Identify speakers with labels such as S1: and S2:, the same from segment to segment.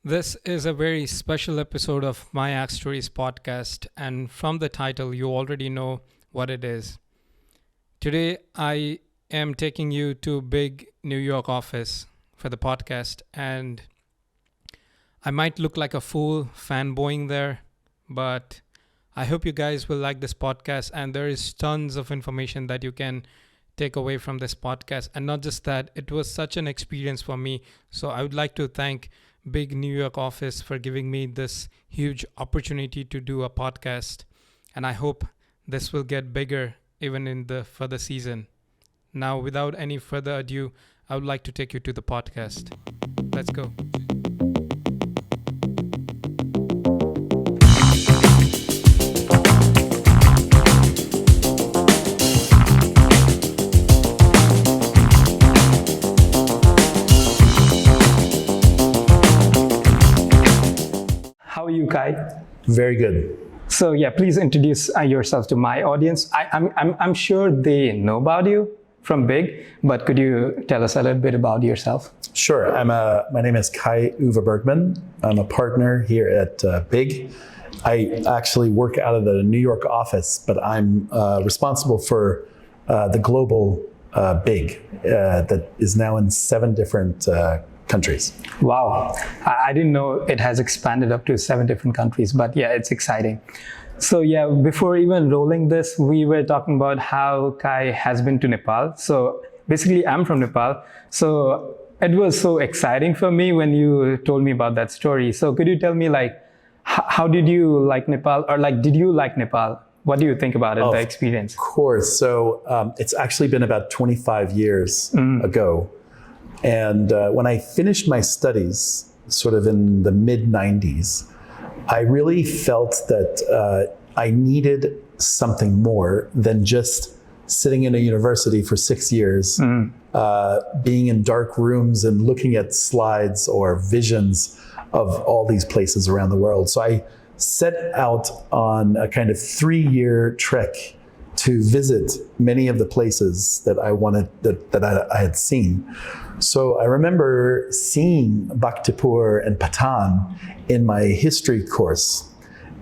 S1: This is a very special episode of My Act Stories podcast, and from the title, you already know what it is. Today, I am taking you to big New York office for the podcast, and I might look like a fool fanboying there, but I hope you guys will like this podcast, and there is tons of information that you can take away from this podcast. And not just that, it was such an experience for me. So I would like to thank big New York office for giving me this huge opportunity to do a podcast. And I hope this will get bigger even in the further season. Now, without any further ado, I would like to take you to the podcast. Let's go. How are you, Kai?
S2: Very good.
S1: So yeah, please introduce yourself to my audience. I'm sure they know about you from Big, but could you tell us a little bit about yourself?
S2: Sure. My name is Kai-Uwe Bergmann. I'm a partner here at Big. I actually work out of the New York office, but I'm responsible for the global Big that is now in 7 different countries.
S1: Wow. I didn't know it has expanded up to 7 different countries, but yeah, it's exciting. So yeah, before even rolling this, we were talking about how Kai has been to Nepal. So basically I'm from Nepal. So it was so exciting for me when you told me about that story. So could you tell me how did you like Nepal, or did you like Nepal? What do you think about it, the experience?
S2: Of course. So it's actually been about 25 years ago. And when I finished my studies, sort of in the mid-90s, I really felt that I needed something more than just sitting in a university for 6 years, being in dark rooms and looking at slides or visions of all these places around the world. So I set out on a kind of 3-year trek to visit many of the places that I wanted, that I had seen. So I remember seeing Bhaktapur and Patan in my history course.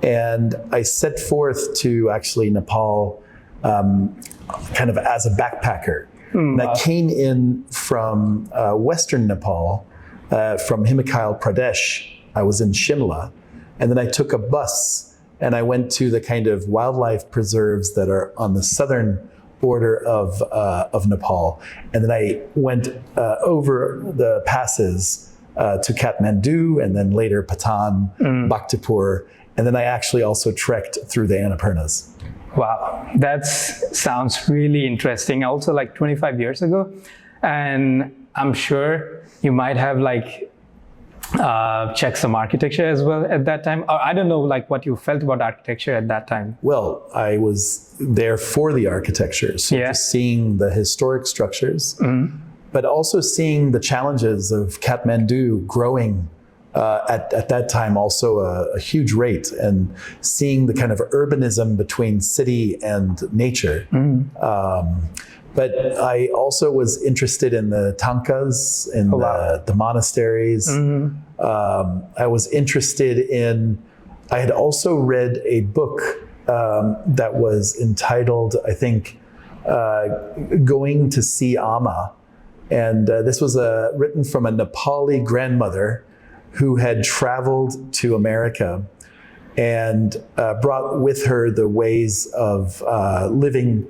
S2: And I set forth to actually Nepal kind of as a backpacker. And I came in from Western Nepal, from Himachal Pradesh. I was in Shimla. And then I took a bus and I went to the kind of wildlife preserves that are on the southern border of Nepal. And then I went over the passes to Kathmandu, and then later Patan, Bhaktapur. And then I actually also trekked through the Annapurnas.
S1: Wow, that sounds really interesting. Also 25 years ago. And I'm sure you might have check some architecture as well at that time, or I don't know what you felt about architecture at that time.
S2: Well, I was there for the architecture, so just seeing the historic structures, but also seeing the challenges of Kathmandu growing at that time, also a huge rate, and seeing the kind of urbanism between city and nature. But I also was interested in the tankas, in the monasteries. I was interested in, I had also read a book that was entitled, I think, Going to See Amma. And this was written from a Nepali grandmother who had traveled to America and brought with her the ways of living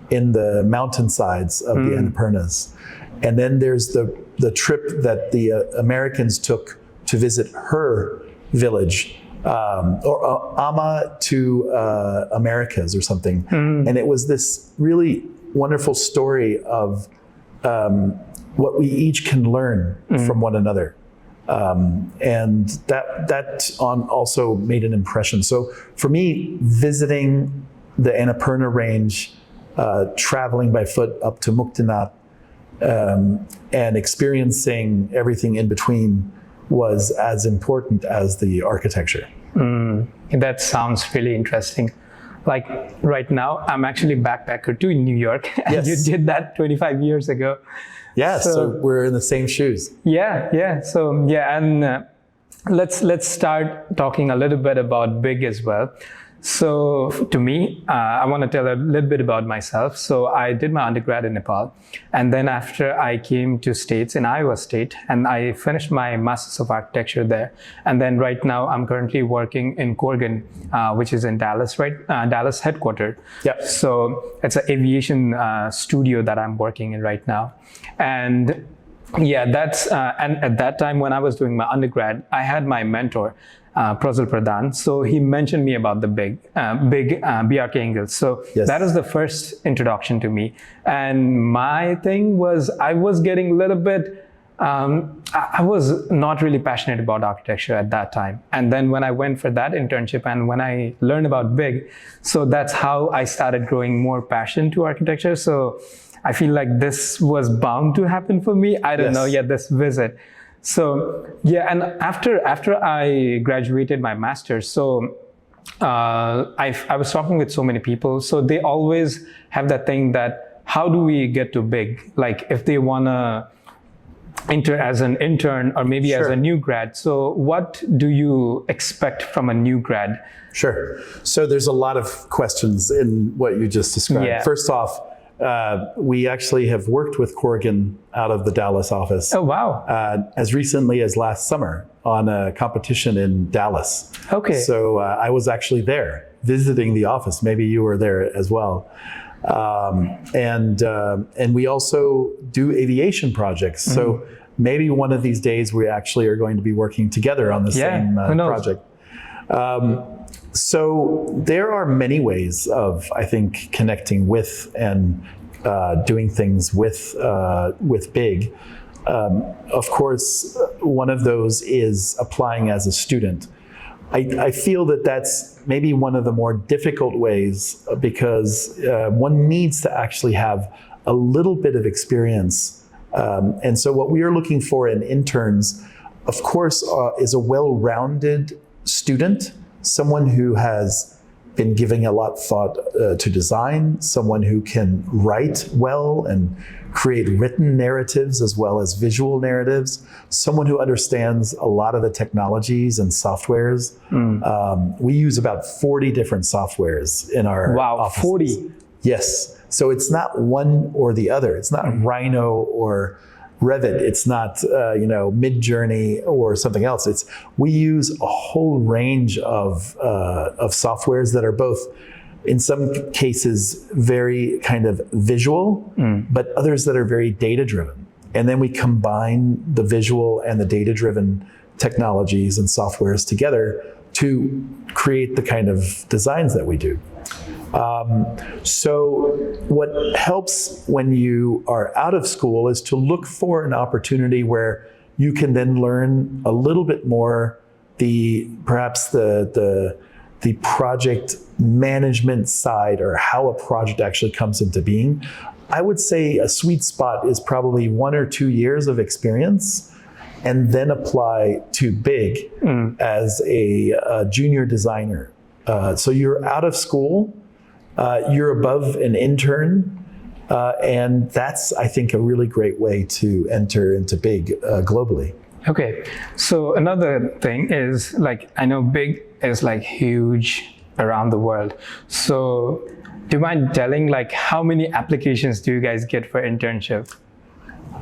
S2: in the mountainsides of the Annapurnas. And then there's the trip that the Americans took to visit her village, or Amma to Americas or something. And it was this really wonderful story of what we each can learn from one another. And that also made an impression. So for me, visiting the Annapurna range, traveling by foot up to Muktinath, and experiencing everything in between was as important as the architecture.
S1: That sounds really interesting. Right now, I'm actually a backpacker too in New York, and you did that 25 years ago.
S2: Yeah, so we're in the same shoes.
S1: Yeah. So yeah, and let's start talking a little bit about big as well. So to me, I want to tell a little bit about myself. So I did my undergrad in Nepal, and then after I came to States in Iowa State, and I finished my Masters of Architecture there. And then right now I'm currently working in Corgan, which is in Dallas, right? Dallas headquartered.
S2: Yeah.
S1: So it's an aviation studio that I'm working in right now. And yeah, and at that time when I was doing my undergrad, I had my mentor, Prozil Pradhan. So he mentioned me about the big Bjarke Ingels. So
S2: Yes.
S1: that was the first introduction to me. And my thing was, I was getting a little bit, I was not really passionate about architecture at that time. And then when I went for that internship and when I learned about big, so that's how I started growing more passion to architecture. So I feel like this was bound to happen for me. I don't know yet, this visit. So yeah, and after I graduated my master's, so I was talking with so many people. So they always have that thing that, how do we get to big? Like if they wanna enter as an intern or maybe as a new grad. So what do you expect from a new grad?
S2: Sure. So there's a lot of questions in what you just described.
S1: Yeah.
S2: First off, we actually have worked with Corgan out of the Dallas office.
S1: Oh, wow.
S2: As recently as last summer on a competition in Dallas.
S1: Okay.
S2: So I was actually there visiting the office. Maybe you were there as well. And we also do aviation projects. Mm-hmm. So maybe one of these days we actually are going to be working together on the same project. So there are many ways of, I think, connecting with and doing things with big. Of course, one of those is applying as a student. I feel that that's maybe one of the more difficult ways because one needs to actually have a little bit of experience. And so what we are looking for in interns, of course, is a well-rounded student, someone who has been giving a lot of thought to design, someone who can write well and create written narratives as well as visual narratives, someone who understands a lot of the technologies and softwares. We use about 40 different softwares in our offices. 40? Yes. So it's not one or the other. It's not Rhino or Revit. It's not, Midjourney or something else. We use a whole range of softwares that are both, in some cases, very kind of visual, but others that are very data-driven. And then we combine the visual and the data-driven technologies and softwares together to create the kind of designs that we do. So what helps when you are out of school is to look for an opportunity where you can then learn a little bit more perhaps the project management side or how a project actually comes into being. I would say a sweet spot is probably 1 or 2 years of experience and then apply to big as a junior designer. So you're out of school, you're above an intern, and that's, I think, a really great way to enter into big globally.
S1: Okay, so another thing is, like, I know big is like huge around the world. So do you mind telling, like, how many applications do you guys get for internship?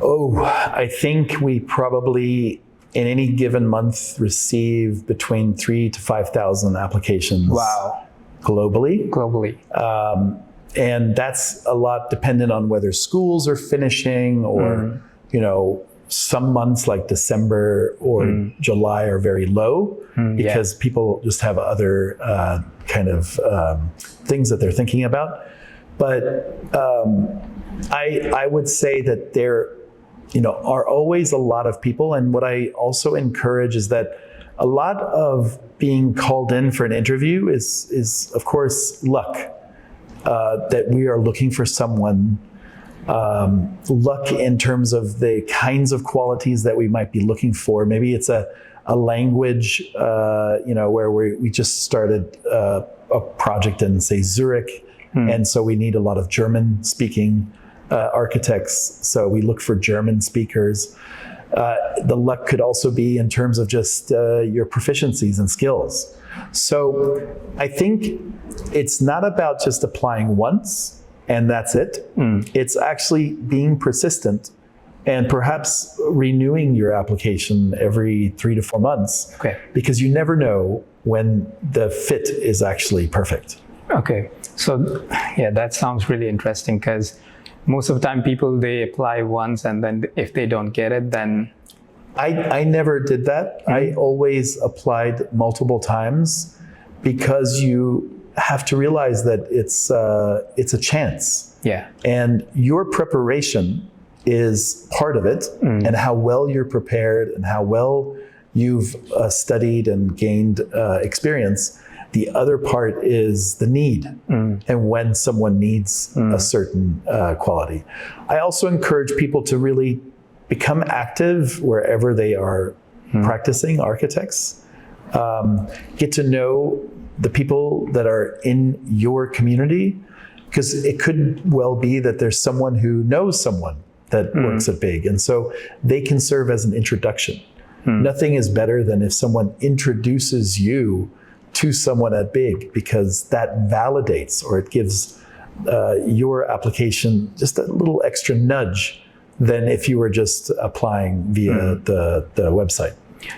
S2: Oh, I think we probably in any given month receive between 3,000 to 5,000 applications.
S1: Wow.
S2: Globally. And that's a lot dependent on whether schools are finishing or, some months like December or July are very low because people just have other things that they're thinking about. But I would say that there are always a lot of people. And what I also encourage is that a lot of being called in for an interview is of course, luck. That we are looking for someone, luck in terms of the kinds of qualities that we might be looking for. Maybe it's a language, where we just started a project in, say, Zurich. And so we need a lot of German-speaking architects. So we look for German speakers. The luck could also be in terms of just your proficiencies and skills. So I think it's not about just applying once and that's it. It's actually being persistent and perhaps renewing your application every 3 to 4 months, because you never know when the fit is actually perfect.
S1: Okay, so yeah, that sounds really interesting, because most of the time people, they apply once and then if they don't get it, then...
S2: I never did that. I always applied multiple times, because you have to realize that it's a chance.
S1: Yeah.
S2: And your preparation is part of it, and how well you're prepared and how well you've studied and gained experience. The other part is the need, and when someone needs a certain quality. I also encourage people to really become active wherever they are practicing architects. Get to know the people that are in your community, because it could well be that there's someone who knows someone that works at Big, and so they can serve as an introduction. Nothing is better than if someone introduces you to someone at Big, because that validates, or it gives your application just a little extra nudge than if you were just applying via the website.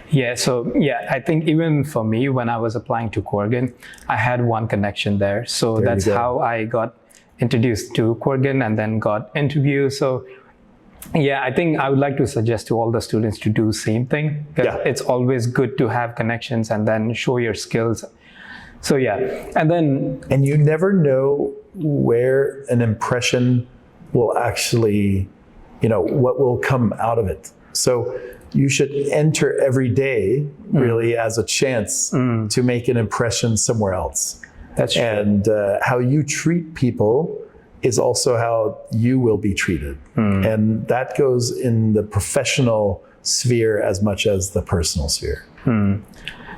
S1: Yeah, so yeah, I think even for me, when I was applying to Corgan, I had one connection there. So that's how I got introduced to Corgan and then got interviewed. So yeah, I think I would like to suggest to all the students to do the same thing, because it's always good to have connections and then show your skills. So yeah, and
S2: you never know where an impression will actually, what will come out of it. So you should enter every day really as a chance to make an impression somewhere else.
S1: That's true.
S2: And how you treat people is also how you will be treated. And that goes in the professional sphere as much as the personal sphere.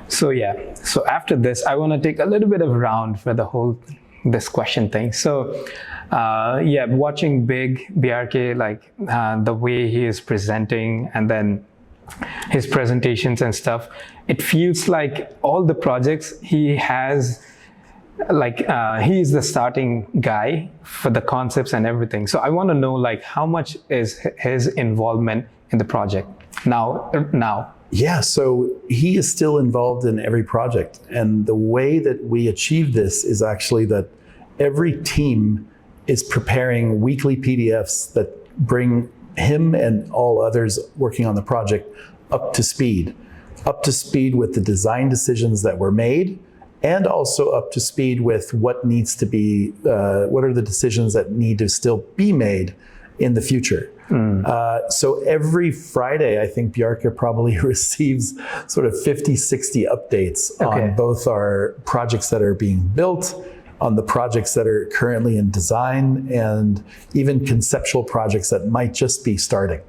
S1: So yeah, so after this, I want to take a little bit of round for the whole, this question thing. So yeah, watching Bjarke, like the way he is presenting and then his presentations and stuff, it feels like all the projects he has, like he's the starting guy for the concepts and everything. So I want to know, like, how much is his involvement in the project now?
S2: Yeah, so he is still involved in every project. And the way that we achieve this is actually that every team is preparing weekly PDFs that bring him and all others working on the project up to speed with the design decisions that were made, and also up to speed with what needs to be, what are the decisions that need to still be made in the future. So every Friday, I think Bjarke probably receives sort of 50, 60 updates on both our projects that are being built, on the projects that are currently in design, and even conceptual projects that might just be starting.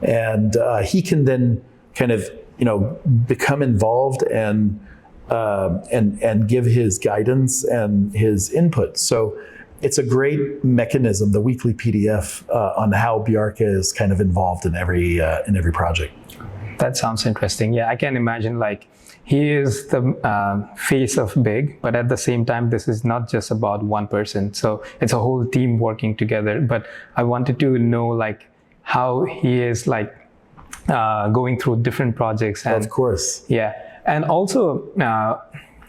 S2: And he can then kind of, become involved and give his guidance and his input. So it's a great mechanism, the weekly PDF, on how Bjarke is kind of involved in every project.
S1: That sounds interesting. Yeah, I can imagine, like, he is the face of Big, but at the same time, this is not just about one person. So it's a whole team working together. But I wanted to know, like, how he is, like, going through different projects. And,
S2: of course.
S1: Yeah. And also,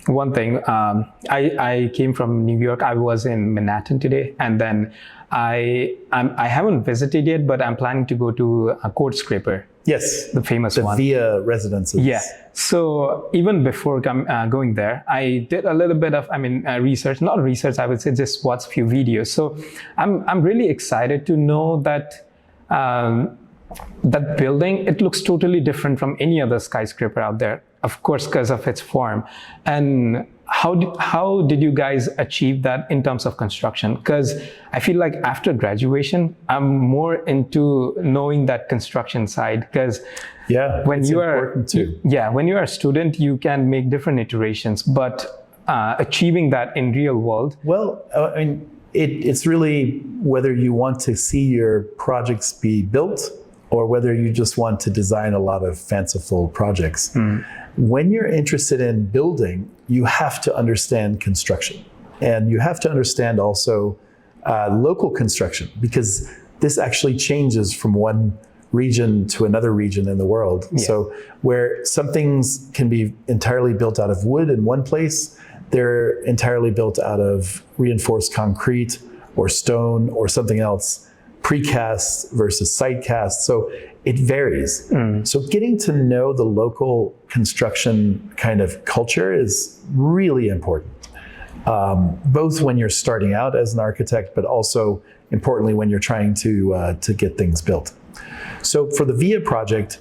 S1: one thing, I came from New York. I was in Manhattan today, and then I haven't visited yet, but I'm planning to go to Courtscraper.
S2: Yes,
S1: the famous one.
S2: The FAIA residences.
S1: Yeah. So even before going there, I did a little bit of, research. Not research, I would say, just watch a few videos. So I'm really excited to know that that building, it looks totally different from any other skyscraper out there. Of course, because of its form. And how did you guys achieve that in terms of construction? Because I feel like after graduation, I'm more into knowing that construction side. Because when you are when you are a student, you can make different iterations, but achieving that in real world.
S2: Well, it's really whether you want to see your projects be built or whether you just want to design a lot of fanciful projects. When you're interested in building, you have to understand construction. And you have to understand also local construction, because this actually changes from one region to another region in the world. Yeah. So where some things can be entirely built out of wood in one place, they're entirely built out of reinforced concrete or stone or something else, precast versus site cast. So it varies. So getting to know the local construction kind of culture is really important. Both when you're starting out as an architect, but also importantly when you're trying to get things built. So for the FAIA project,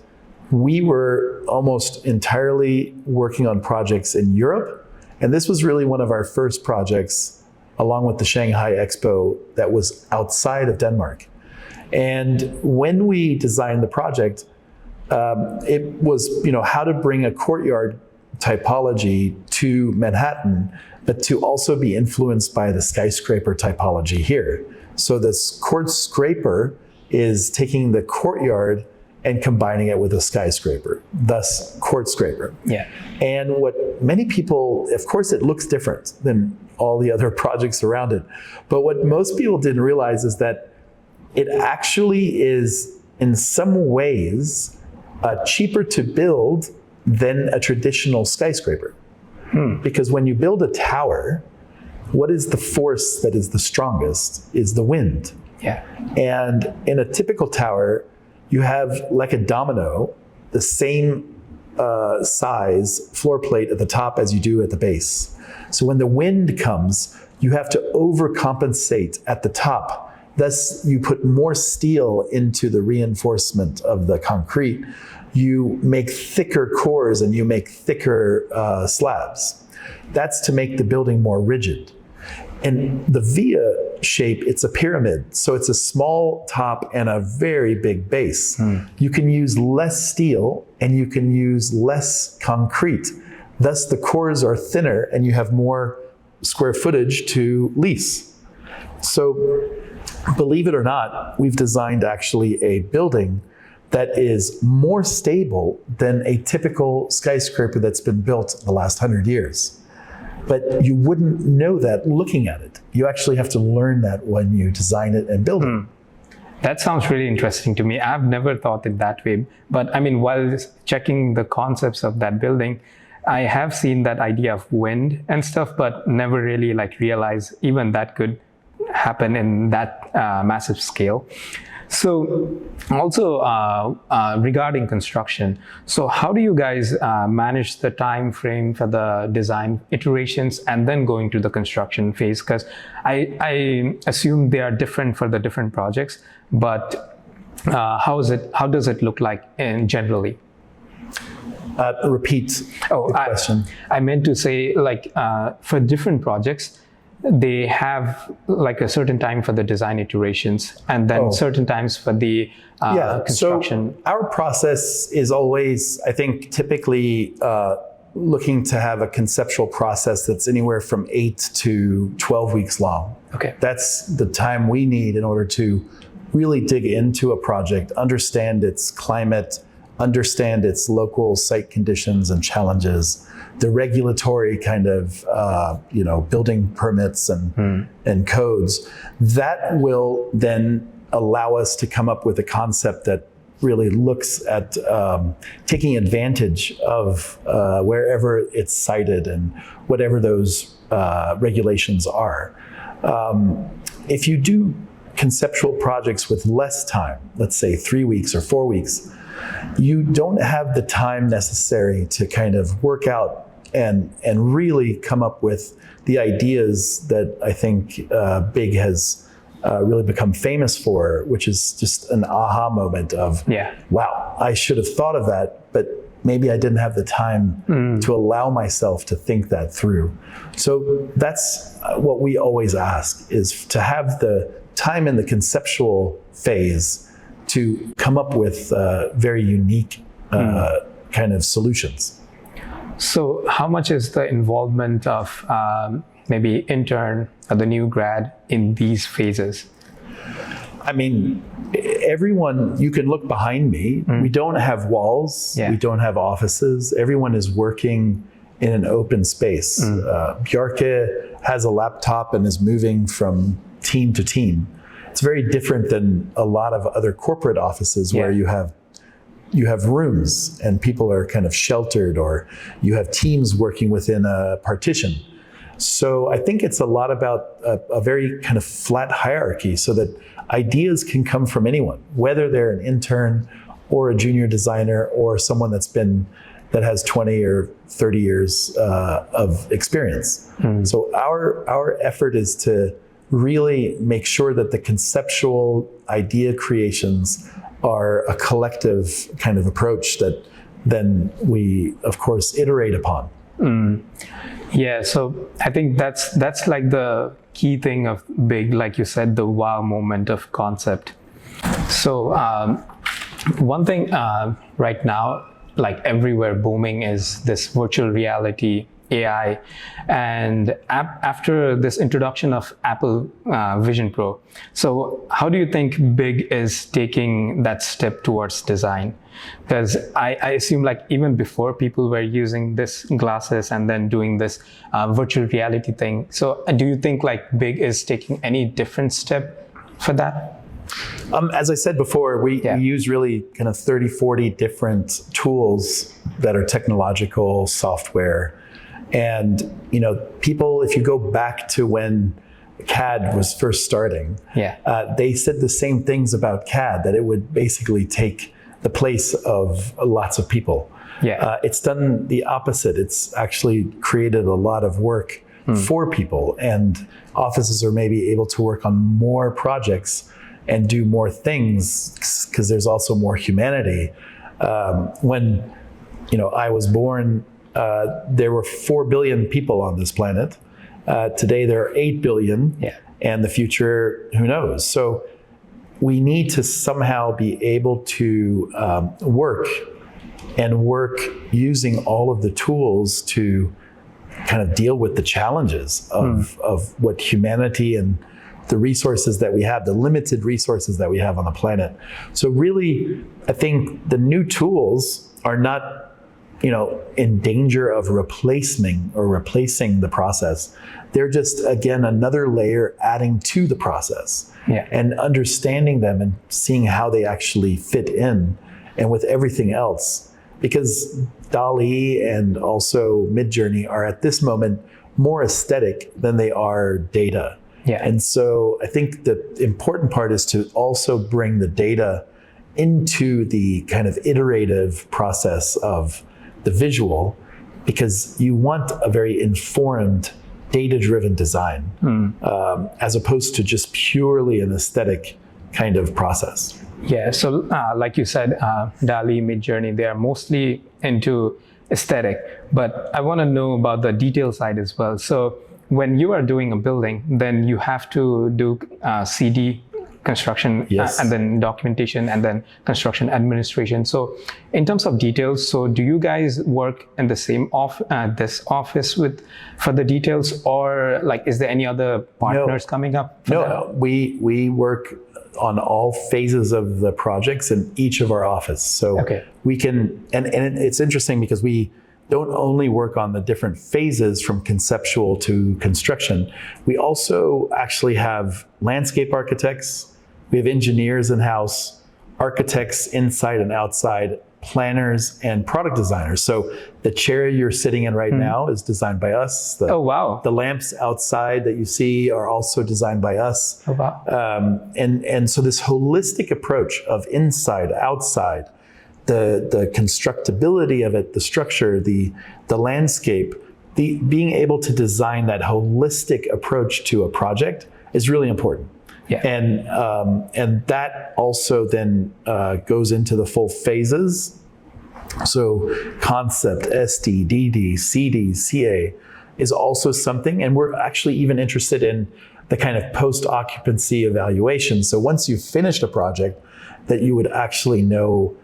S2: we were almost entirely working on projects in Europe, and this was really one of our first projects, along with the Shanghai Expo, that was outside of Denmark. And when we designed the project, it was, how to bring a courtyard typology to Manhattan, but to also be influenced by the skyscraper typology here. So this Courtscraper is taking the courtyard and combining it with a skyscraper, thus Courtscraper.
S1: Yeah.
S2: And what many people, of course, it looks different than all the other projects around it, but what most people didn't realize is that it actually is, in some ways, cheaper to build than a traditional skyscraper. Because when you build a tower, what is the force that is the strongest is the wind.
S1: Yeah.
S2: And in a typical tower, you have, like a domino, the same size floor plate at the top as you do at the base. So when the wind comes, you have to overcompensate at the top. Thus, you put more steel into the reinforcement of the concrete. You make thicker cores and you make thicker slabs. That's to make the building more rigid. And the FAIA shape, it's a pyramid. So it's a small top and a very big base. You can use less steel and you can use less concrete. Thus, the cores are thinner and you have more square footage to lease. So believe it or not, we've designed actually a building that is more stable than a typical skyscraper that's been built in the last 100 years. But you wouldn't know that looking at it. You actually have to learn that when you design it and build it.
S1: That sounds really interesting to me. I've never thought it that way. But I mean, while checking the concepts of that building, I have seen that idea of wind and stuff, but never really realized even that could happen in that massive scale. So also regarding construction, so how do you guys manage the time frame for the design iterations and then going to the construction phase? Because I assume they are different for the different projects, but how does it look like generally?
S2: Repeat the question.
S1: I meant to say for different projects, they have a certain time for the design iterations and then certain times for the construction.
S2: So our process is always, I think, typically looking to have a conceptual process that's anywhere from 8 to 12 weeks long.
S1: Okay.
S2: That's the time we need in order to really dig into a project, understand its climate, understand its local site conditions and challenges, the regulatory kind of, building permits and codes. That will then allow us to come up with a concept that really looks at taking advantage of wherever it's sited and whatever those regulations are. If you do conceptual projects with less time, let's say 3 weeks or 4 weeks, you don't have the time necessary to kind of work out and really come up with the ideas that I think Big has really become famous for, which is just an aha moment of, wow, I should have thought of that, but maybe I didn't have the time to allow myself to think that through. So that's what we always ask, is to have the time in the conceptual phase to come up with very unique kind of solutions.
S1: So how much is the involvement of maybe intern or the new grad in these phases?
S2: I mean, everyone, you can look behind me. We don't have walls.
S1: Yeah.
S2: We don't have offices. Everyone is working in an open space. Bjarke has a laptop and is moving from team to team. It's very different than a lot of other corporate offices where you have rooms and people are kind of sheltered, or you have teams working within a partition. So I think it's a lot about a very kind of flat hierarchy so that ideas can come from anyone, whether they're an intern or a junior designer or someone that has 20 or 30 years of experience. So our effort is to really make sure that the conceptual idea creations are a collective kind of approach that then we, of course, iterate upon.
S1: Yeah, so I think that's like the key thing of big, like you said, the wow moment of concept. So one thing right now, like everywhere booming, is this virtual reality, AI, and after this introduction of Apple Vision Pro. So how do you think Big is taking that step towards design? Because I assume like even before people were using this glasses and then doing this virtual reality thing. So do you think like Big is taking any different step for that?
S2: As I said before, we use really kind of 30, 40 different tools that are technological software. And, people, if you go back to when CAD was first starting, they said the same things about CAD, that it would basically take the place of lots of people. It's done the opposite. It's actually created a lot of work for people, and offices are maybe able to work on more projects and do more things because there's also more humanity. When, I was born, there were 4 billion people on this planet. Today there are 8 billion, and the future, who knows? So we need to somehow be able to work using all of the tools to kind of deal with the challenges of what humanity and the resources that we have, the limited resources that we have on the planet. So really, I think the new tools are not in danger of replacing the process. They're just, again, another layer adding to the process. And understanding them and seeing how they actually fit in and with everything else. Because DALL-E and also Midjourney are at this moment more aesthetic than they are data. And so I think the important part is to also bring the data into the kind of iterative process of the visual, because you want a very informed, data-driven design, as opposed to just purely an aesthetic kind of process.
S1: So like you said, DALL-E, Midjourney, they are mostly into aesthetic, but I want to know about the detail side as well. So when you are doing a building, then you have to do CD construction, and then documentation, and then construction administration. So in terms of details, so do you guys work in the same this office for the details, or like is there any other partners coming up?
S2: No, we work on all phases of the projects in each of our offices. So we can, and it's interesting because we don't only work on the different phases from conceptual to construction. We also actually have landscape architects, we have engineers in-house, architects inside and outside, planners, and product designers. So the chair you're sitting in right now is designed by us. The lamps outside that you see are also designed by us. And so this holistic approach of inside, outside, the constructability of it, the structure, the landscape, being able to design that holistic approach to a project is really important. And that also then goes into the full phases. So concept, SD, DD, CD, CA is also something, and we're actually even interested in the kind of post-occupancy evaluation. So once you've finished a project, that you would actually know,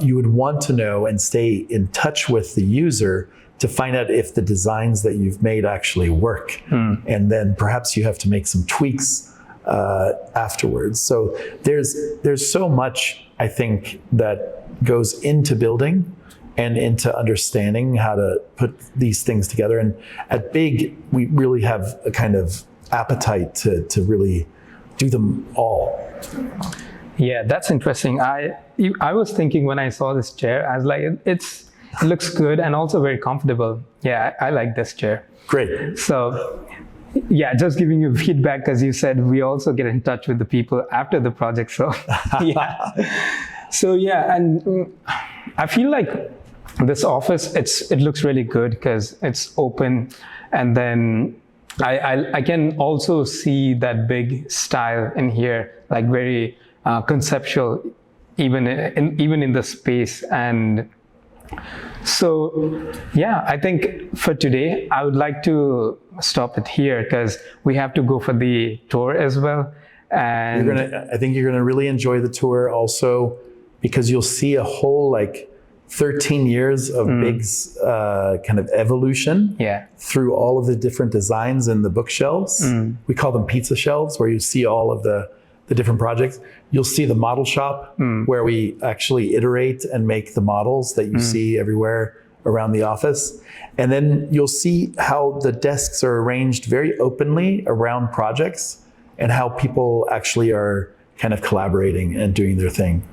S2: you would want to know and stay in touch with the user to find out if the designs that you've made actually work. And then perhaps you have to make some tweaks afterwards. So there's so much, I think, that goes into building and into understanding how to put these things together. And at Big, we really have a kind of appetite to really do them all.
S1: Yeah, that's interesting. I was thinking when I saw this chair, I was like, it looks good and also very comfortable. Yeah, I like this chair.
S2: Great.
S1: So yeah, just giving you feedback, because you said we also get in touch with the people after the project. So yeah. So yeah, and I feel like this office, it looks really good because it's open, and then I can also see that big style in here, like very conceptual, even in the space. And so yeah, I think for today I would like to stop it here because we have to go for the tour as well. And
S2: I think you're gonna really enjoy the tour also, because you'll see a whole 13 years of Big's kind of evolution through all of the different designs in the bookshelves. We call them pizza shelves, where you see all of the different projects. You'll see the model shop where we actually iterate and make the models that you see everywhere around the office. And then you'll see how the desks are arranged very openly around projects and how people actually are kind of collaborating and doing their thing.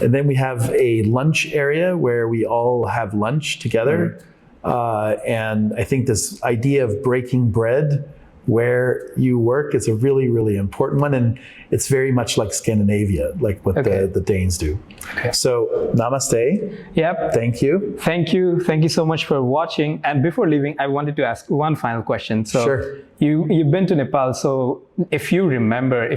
S2: And then we have a lunch area where we all have lunch together. And I think this idea of breaking bread where you work is a really, really important one. And it's very much like Scandinavia, like what the Danes do. Okay. So namaste.
S1: Yep.
S2: Thank you.
S1: Thank you. Thank you so much for watching. And before leaving, I wanted to ask one final question. So
S2: sure.
S1: You've been to Nepal. So if you remember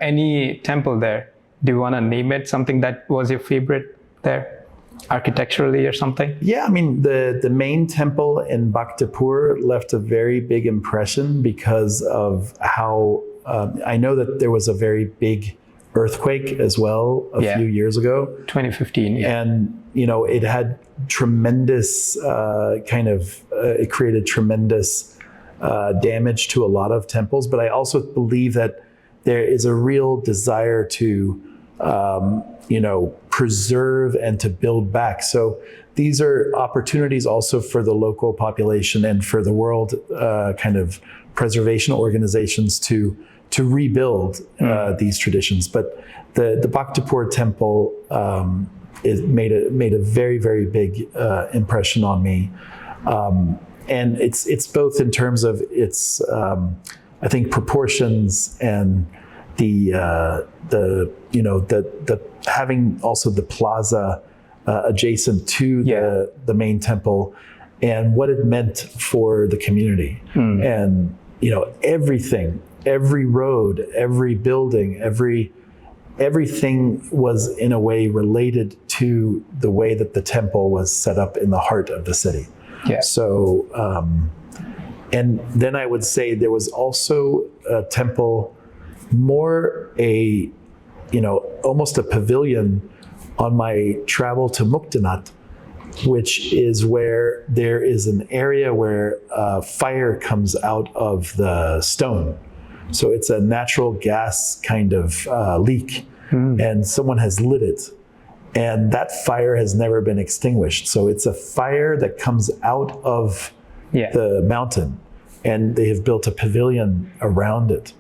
S1: any temple there, do you want to name it? Something that was your favorite there, architecturally or something?
S2: Yeah, I mean, the main temple in Bhaktapur left a very big impression because of how, I know that there was a very big earthquake as well a few years ago.
S1: 2015, yeah.
S2: And, it had tremendous it created tremendous damage to a lot of temples. But I also believe that there is a real desire to preserve and to build back. So these are opportunities also for the local population and for the world kind of preservation organizations to rebuild these traditions. But the Bhaktapur temple made a very, very big impression on me. And it's both in terms of its, I think, proportions and the having also the plaza adjacent to the main temple, and what it meant for the community. And everything, every road, every building, everything was in a way related to the way that the temple was set up in the heart of the city. Yeah. So, and then I would say there was also a temple, more almost a pavilion on my travel to Muktinath, which is where there is an area where fire comes out of the stone. So it's a natural gas kind of leak, and someone has lit it. And that fire has never been extinguished. So it's a fire that comes out of the mountain, and they have built a pavilion around it.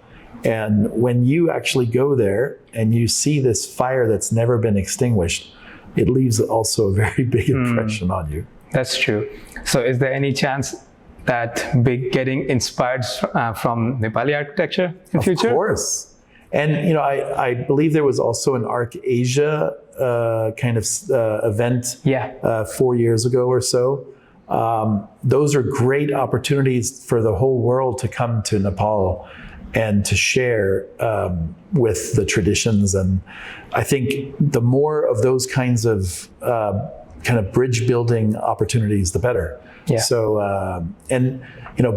S2: And when you actually go there and you see this fire that's never been extinguished, it leaves also a very big impression on you.
S1: That's true. So is there any chance that Big getting inspired from Nepali architecture in future?
S2: Of course. And I believe there was also an Arc Asia kind of event 4 years ago or so. Those are great opportunities for the whole world to come to Nepal and to share with the traditions. And I think the more of those kinds of kind of bridge building opportunities, the better. Yeah. So,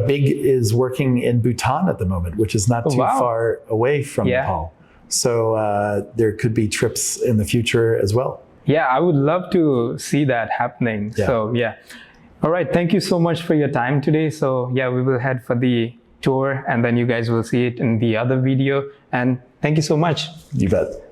S2: Big is working in Bhutan at the moment, which is not too far away from Nepal. So there could be trips in the future as well.
S1: Yeah, I would love to see that happening. Yeah. So, yeah. All right. Thank you so much for your time today. So, yeah, we will head for the tour, and then you guys will see it in the other video. And thank you so much.
S2: You bet.